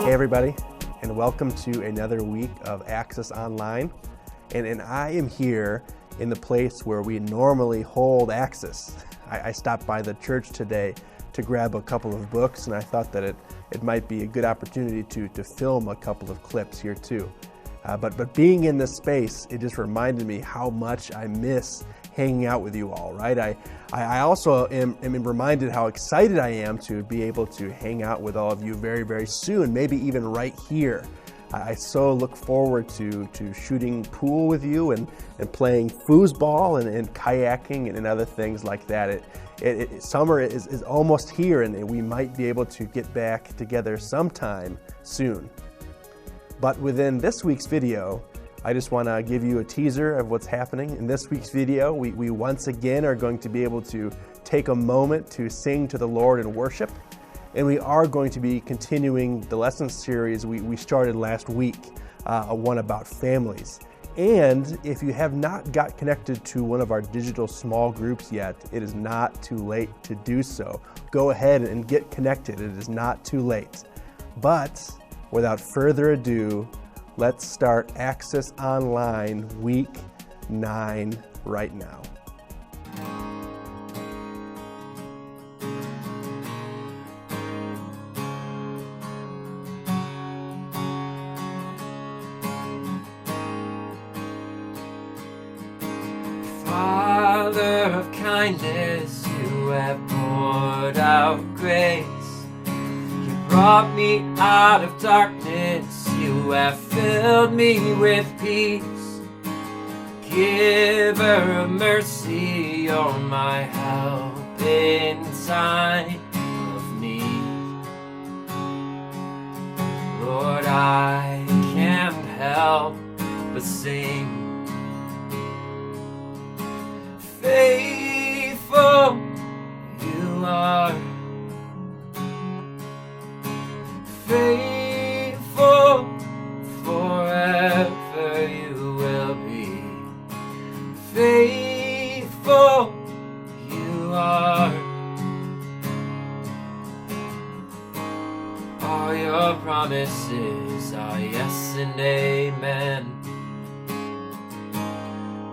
Hey everybody, and welcome to another week of Access Online. And I am here in the place where we normally hold Access. I stopped by the church today to grab a couple of books, and I thought that it might be a good opportunity to film a couple of clips here too. But being in this space, it just reminded me how much I miss hanging out with you all, right? I also am reminded how excited I am to be able to hang out with all of you very, very soon, maybe even right here. I so look forward to shooting pool with you and playing foosball and kayaking and other things like that. Summer is almost here, and we might be able to get back together sometime soon. But within this week's video, I just want to give you a teaser of what's happening. In this week's video, we once again are going to be able to take a moment to sing to the Lord in worship. And we are going to be continuing the lesson series we started last week, one about families. And if you have not got connected to one of our digital small groups yet, it is not too late to do so. Go ahead and get connected. It is not too late. But without further ado, let's start Access Online Week 9 right now. Father of kindness, you have poured out grace. You brought me out of darkness, you have filled me with peace. Giver of mercy, you're my help in time of need. Lord, I can't help but sing. Faithful you are, faithful forever you will be. Faithful you are. All your promises are yes and amen.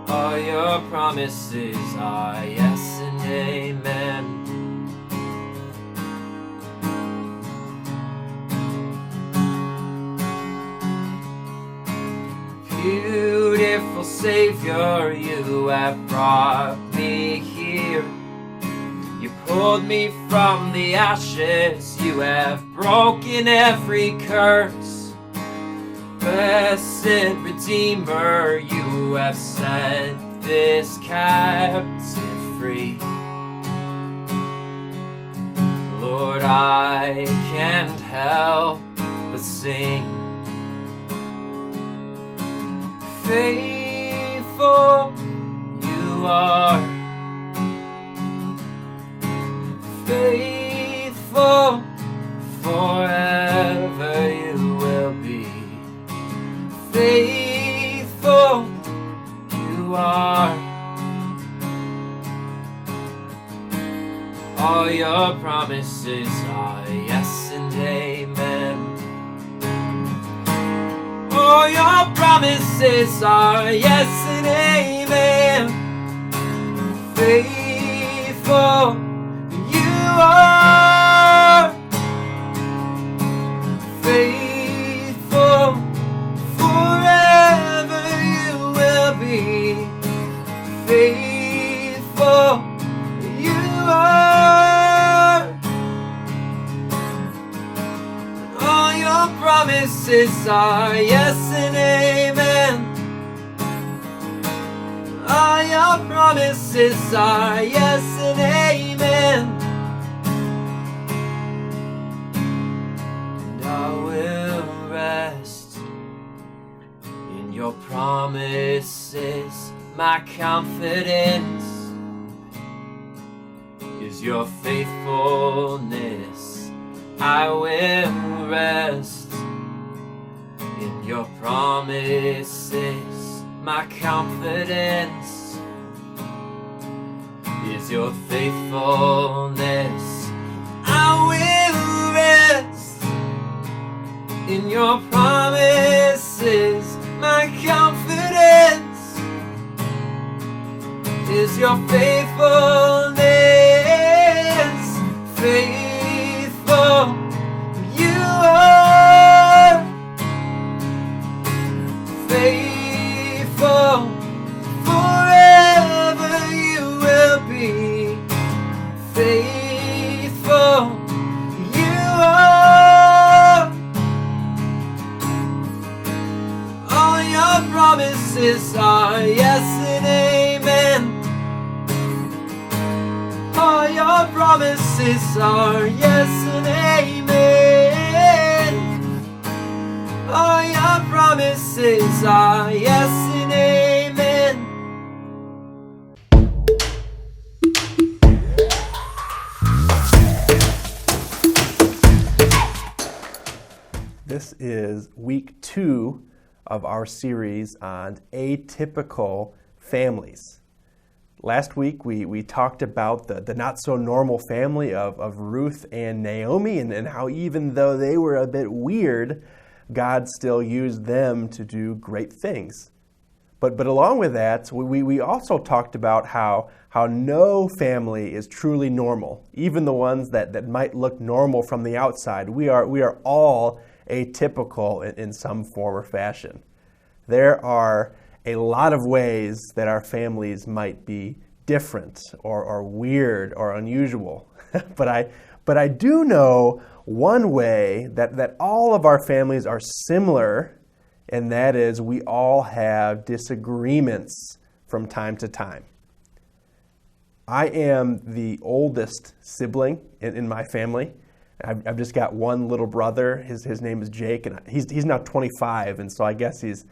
All your promises are yes and amen. Beautiful Savior, you have brought me here. You pulled me from the ashes, you have broken every curse. Blessed Redeemer, you have set this captive free. Lord, I can't help but sing. Faithful you are, faithful forever you will be. Faithful you are. All your promises are yes and amen. All your promises are yes and amen. Faithful you are. Faithful forever you will be. Faithful you are. All your promises are yes and amen. All your promises are yes and amen. And I will rest in your promises. My confidence is your faithfulness. I will rest in your promises. My confidence is your faithfulness. I will rest In your promises, my confidence is your faithfulness. Faithful you are, faithful forever you will be. Faithful you are. All your promises are yes and amen. All your promises are yes and amen. All your promises are yes and amen. This is week 2 of our series on atypical families. Last week we talked about the not so normal family of Ruth and Naomi and how even though they were a bit weird, God still used them to do great things. But along with that, we also talked about how no family is truly normal, even the ones that might look normal from the outside. We are all atypical in some form or fashion. There are a lot of ways that our families might be different or weird or unusual. But I do know one way that all of our families are similar, and that is we all have disagreements from time to time. I am the oldest sibling in my family. I've just got one little brother. His name is Jake, and he's now 25, and so I guess he's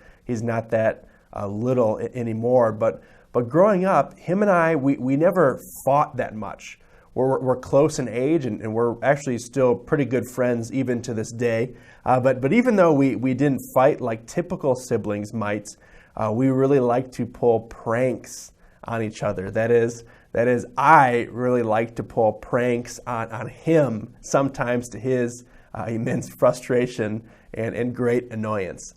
not that little anymore. But growing up, him and I, we never fought that much. We're close in age, and we're actually still pretty good friends even to this day. But even though we didn't fight like typical siblings might, we really like to pull pranks on each other. That is, I really like to pull pranks on him, sometimes to his immense frustration and great annoyance.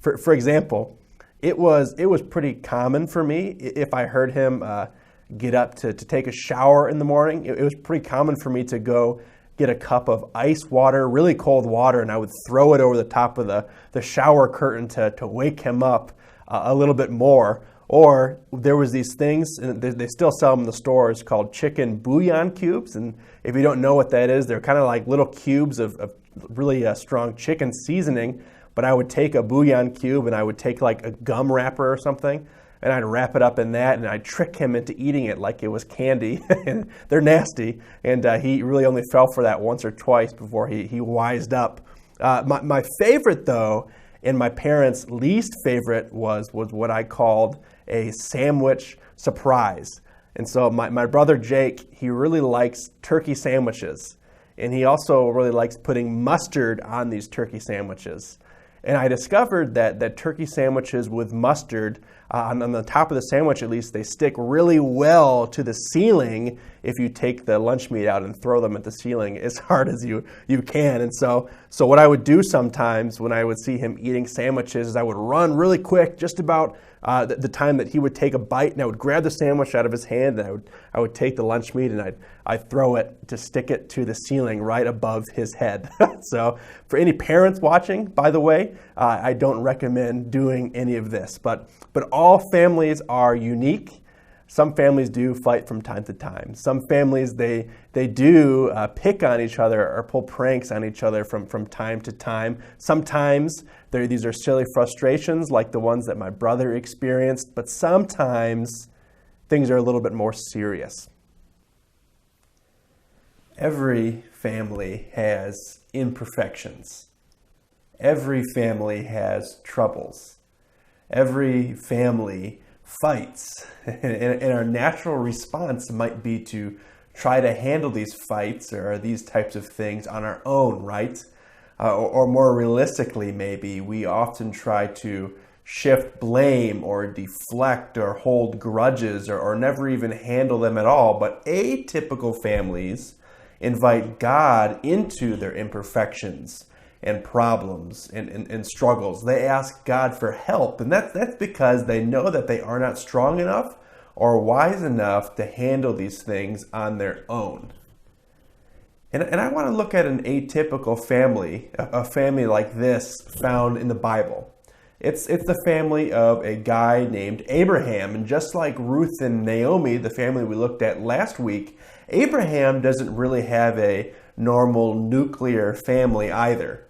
For example, it was pretty common for me if I heard him get up to take a shower in the morning. It was pretty common for me to go get a cup of ice water, really cold water, and I would throw it over the top of the shower curtain to wake him up a little bit more. Or there was these things, and they still sell them in the stores, called chicken bouillon cubes. And if you don't know what that is, they're kind of like little cubes of really strong chicken seasoning. But I would take a bouillon cube and I would take like a gum wrapper or something, and I'd wrap it up in that, and I'd trick him into eating it like it was candy. And they're nasty, and he really only fell for that once or twice before he wised up. My favorite, though, and my parents' least favorite was what I called a sandwich surprise. And so my brother Jake, he really likes turkey sandwiches. And he also really likes putting mustard on these turkey sandwiches. And I discovered that turkey sandwiches with mustard, on the top of the sandwich at least, they stick really well to the ceiling if you take the lunch meat out and throw them at the ceiling as hard as you can. And so what I would do sometimes when I would see him eating sandwiches is I would run really quick, just about the time that he would take a bite, and I would grab the sandwich out of his hand, and I would take the lunch meat and I'd throw it to stick it to the ceiling right above his head. So for any parents watching, by the way, I don't recommend doing any of this, but all families are unique. Some families do fight from time to time. Some families, they do pick on each other or pull pranks on each other from time to time. Sometimes these are silly frustrations like the ones that my brother experienced, but sometimes things are a little bit more serious. Every family has imperfections. Every family has troubles. Every family fights. And our natural response might be to try to handle these fights or these types of things on our own, right? Or more realistically, maybe, we often try to shift blame or deflect or hold grudges or never even handle them at all. But atypical families invite God into their imperfections and problems and struggles. They ask God for help, and that's because they know that they are not strong enough or wise enough to handle these things on their own. And I want to look at an atypical family, a family like this found in the Bible. It's the family of a guy named Abraham. And just like Ruth and Naomi, the family we looked at last week, Abraham doesn't really have a normal nuclear family either.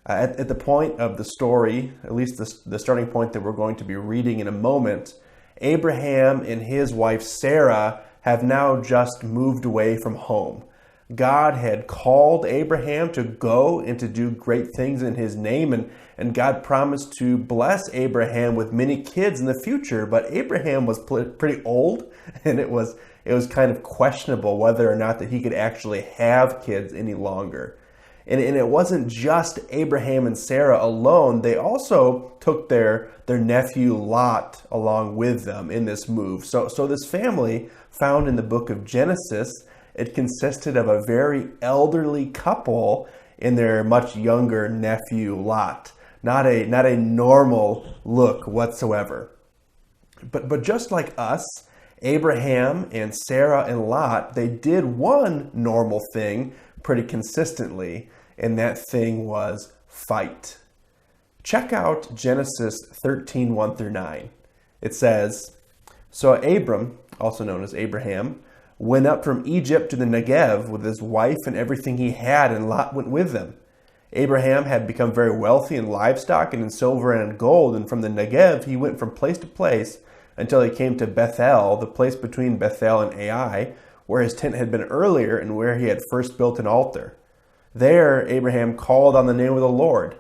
At the point of the story, at least the starting point that we're going to be reading in a moment, Abraham and his wife Sarah have now just moved away from home. God had called Abraham to go and to do great things in his name, and God promised to bless Abraham with many kids in the future, but Abraham was pretty old, and it was kind of questionable whether or not that he could actually have kids any longer. And it wasn't just Abraham and Sarah alone. They also took their nephew Lot along with them in this move. So this family found in the book of Genesis, it consisted of a very elderly couple and their much younger nephew Lot. Not a normal look whatsoever. But just like us, Abraham and Sarah and Lot, they did one normal thing pretty consistently, and that thing was fight. Check out Genesis 13, 1 through 9. It says, "So Abram, also known as Abraham, went up from Egypt to the Negev with his wife and everything he had, and Lot went with them. Abraham had become very wealthy in livestock and in silver and in gold, and from the Negev he went from place to place until he came to Bethel, the place between Bethel and Ai, where his tent had been earlier and where he had first built an altar. There Abraham called on the name of the Lord.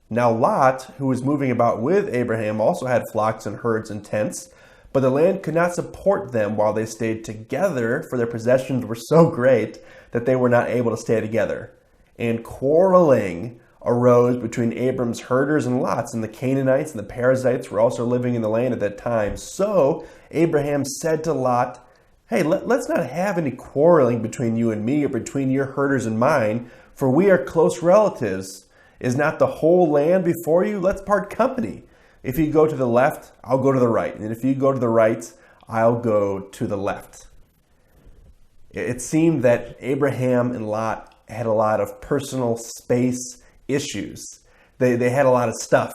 Now Lot, who was moving about with Abraham, also had flocks and herds and tents, but the land could not support them while they stayed together, for their possessions were so great that they were not able to stay together. And quarreling arose between Abram's herders and Lot's, and the Canaanites and the Perizzites were also living in the land at that time. So Abraham said to Lot, 'Hey, let's not have any quarreling between you and me, or between your herders and mine, for we are close relatives. Is not the whole land before you? Let's part company. If you go to the left, I'll go to the right. And if you go to the right, I'll go to the left.' It seemed that Abraham and Lot had a lot of personal space issues. They had a lot of stuff,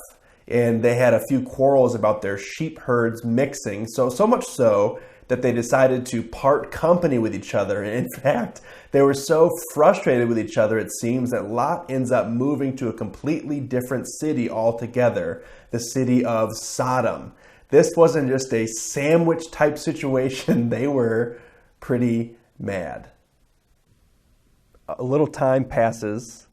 and they had a few quarrels about their sheep herds mixing. So much so that they decided to part company with each other. In fact, they were so frustrated with each other, it seems, that Lot ends up moving to a completely different city altogether, the city of Sodom. This wasn't just a sandwich type situation. They were pretty mad. A little time passes,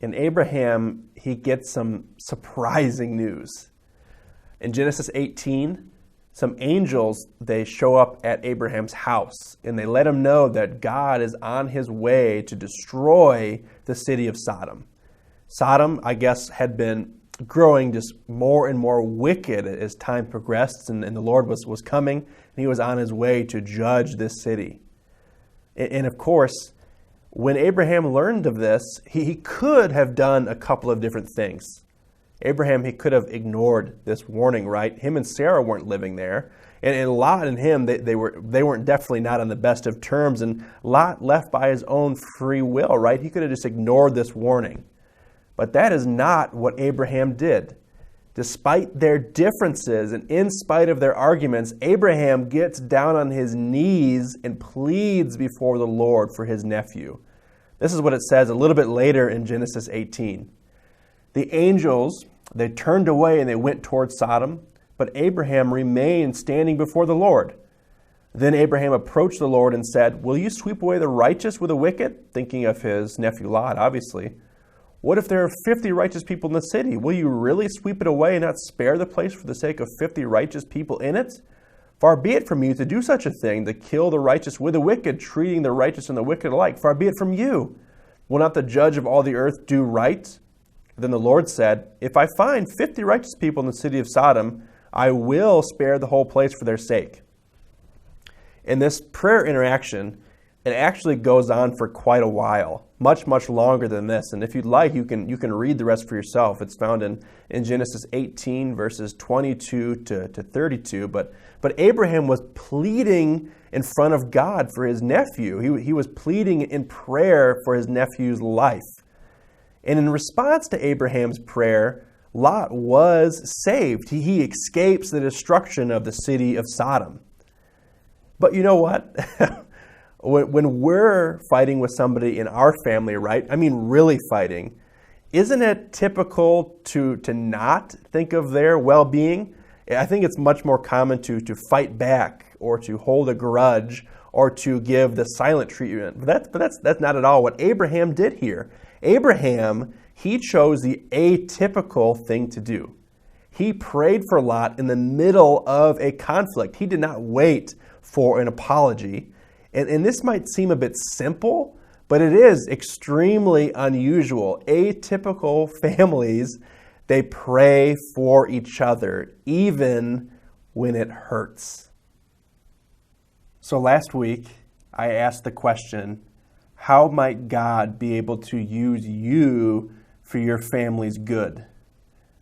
and Abraham, he gets some surprising news. In Genesis 18, some angels, they show up at Abraham's house, and they let him know that God is on his way to destroy the city of Sodom. Sodom, I guess, had been growing just more and more wicked as time progressed, and the Lord was coming, and he was on his way to judge this city. And of course, when Abraham learned of this, he could have done a couple of different things. Abraham, he could have ignored this warning, right? Him and Sarah weren't living there. And Lot and him, they weren't definitely not on the best of terms. And Lot left by his own free will, right? He could have just ignored this warning. But that is not what Abraham did. Despite their differences and in spite of their arguments, Abraham gets down on his knees and pleads before the Lord for his nephew. This is what it says a little bit later in Genesis 18. The angels, they turned away and they went toward Sodom, but Abraham remained standing before the Lord. Then Abraham approached the Lord and said, "Will you sweep away the righteous with the wicked?" Thinking of his nephew Lot, obviously. "What if there are 50 righteous people in the city? Will you really sweep it away and not spare the place for the sake of 50 righteous people in it? Far be it from you to do such a thing, to kill the righteous with the wicked, treating the righteous and the wicked alike. Far be it from you. Will not the judge of all the earth do right?" Then the Lord said, "If I find 50 righteous people in the city of Sodom, I will spare the whole place for their sake." In this prayer interaction, it actually goes on for quite a while, much longer than this. And if you'd like, you can read the rest for yourself. It's found in Genesis 18, verses 22 to 32. But Abraham was pleading in front of God for his nephew. He was pleading in prayer for his nephew's life. And in response to Abraham's prayer, Lot was saved. He escapes the destruction of the city of Sodom. But you know what? When we're fighting with somebody in our family, right? I mean, really fighting, isn't it typical to not think of their well-being? I think it's much more common to fight back or to hold a grudge or to give the silent treatment. But that's not at all what Abraham did here. Abraham, he chose the atypical thing to do. He prayed for Lot in the middle of a conflict. He did not wait for an apology. And this might seem a bit simple, but it is extremely unusual. Atypical families, they pray for each other, even when it hurts. So last week, I asked the question, how might God be able to use you for your family's good?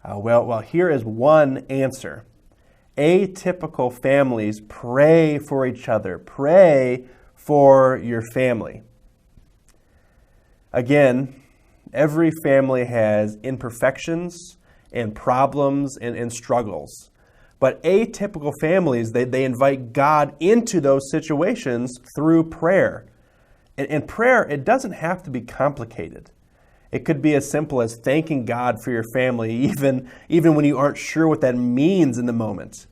Well, here is one answer. Atypical families pray for each other. Pray for your family. Again, every family has imperfections and problems and struggles. But atypical families, they invite God into those situations through prayer. And prayer, it doesn't have to be complicated. It could be as simple as thanking God for your family, even when you aren't sure what that means in the moment.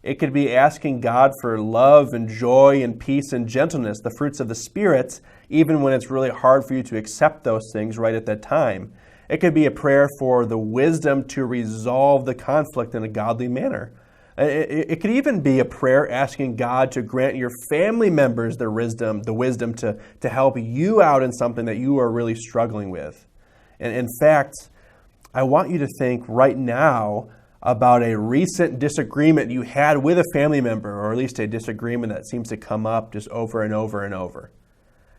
It could be asking God for love and joy and peace and gentleness, the fruits of the Spirit, even when it's really hard for you to accept those things right at that time. It could be a prayer for the wisdom to resolve the conflict in a godly manner. It could even be a prayer asking God to grant your family members the wisdom to help you out in something that you are really struggling with. And in fact, I want you to think right now about a recent disagreement you had with a family member, or at least a disagreement that seems to come up just over and over and over.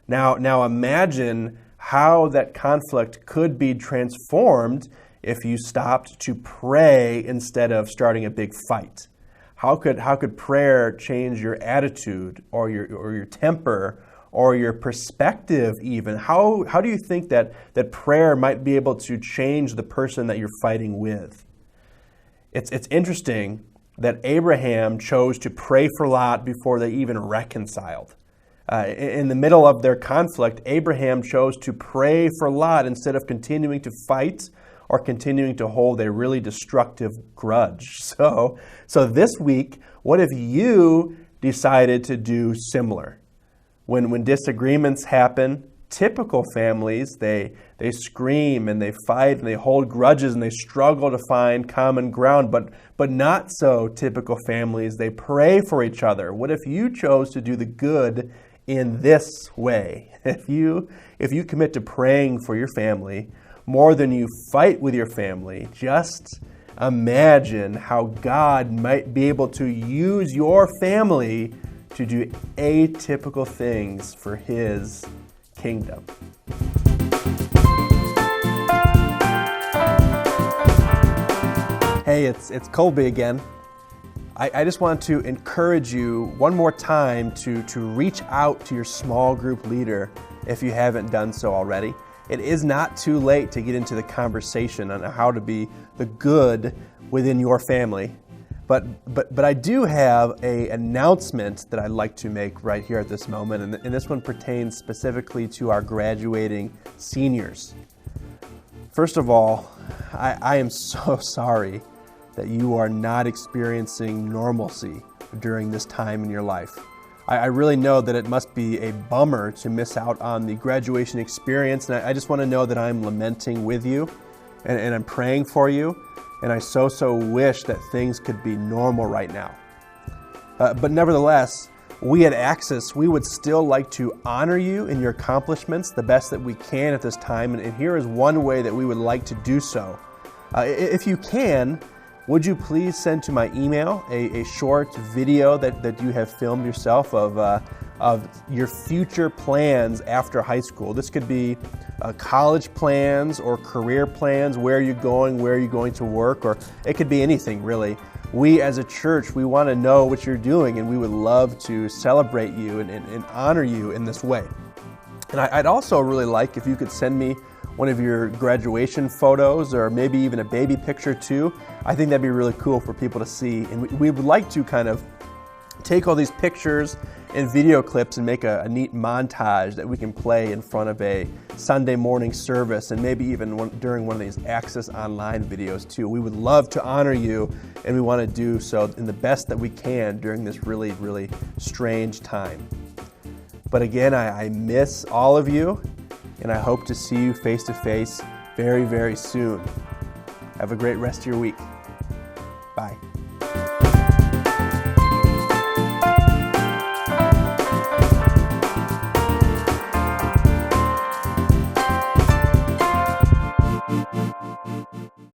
Now imagine how that conflict could be transformed if you stopped to pray instead of starting a big fight. How could prayer change your attitude or your temper or your perspective even? How do you think that prayer might be able to change the person that you're fighting with? It's interesting that Abraham chose to pray for Lot before they even reconciled. In the middle of their conflict, Abraham chose to pray for Lot instead of continuing to fight or continuing to hold a really destructive grudge. So this week, what if you decided to do similar? When disagreements happen, typical families, they scream and they fight and they hold grudges and they struggle to find common ground, but not so typical families. They pray for each other. What if you chose to do the good in this way? If you commit to praying for your family more than you fight with your family, just imagine how God might be able to use your family to do atypical things for His kingdom. Hey, it's Colby again. I just want to encourage you one more time to reach out to your small group leader if you haven't done so already. It is not too late to get into the conversation on how to be the good within your family. But I do have an announcement that I'd like to make right here at this moment, and this one pertains specifically to our graduating seniors. First of all, I am so sorry that you are not experiencing normalcy during this time in your life. I really know that it must be a bummer to miss out on the graduation experience, and I just want to know that I'm lamenting with you, and I'm praying for you, and I so wish that things could be normal right now. But nevertheless, we at Axis, we would still like to honor you in your accomplishments the best that we can at this time, and here is one way that we would like to do so. If you can, would you please send to my email a short video that you have filmed yourself of your future plans after high school. This could be college plans or career plans, where you're going, where you're going to work, or it could be anything really. We as a church, we want to know what you're doing, and we would love to celebrate you and honor you in this way. And I'd also really like if you could send me one of your graduation photos, or maybe even a baby picture too. I think that'd be really cool for people to see. And we would like to kind of take all these pictures and video clips and make a neat montage that we can play in front of a Sunday morning service, and maybe even during one of these Access Online videos too. We would love to honor you, and we want to do so in the best that we can during this really, really strange time. But again, I miss all of you, and I hope to see you face to face very, very soon. Have a great rest of your week.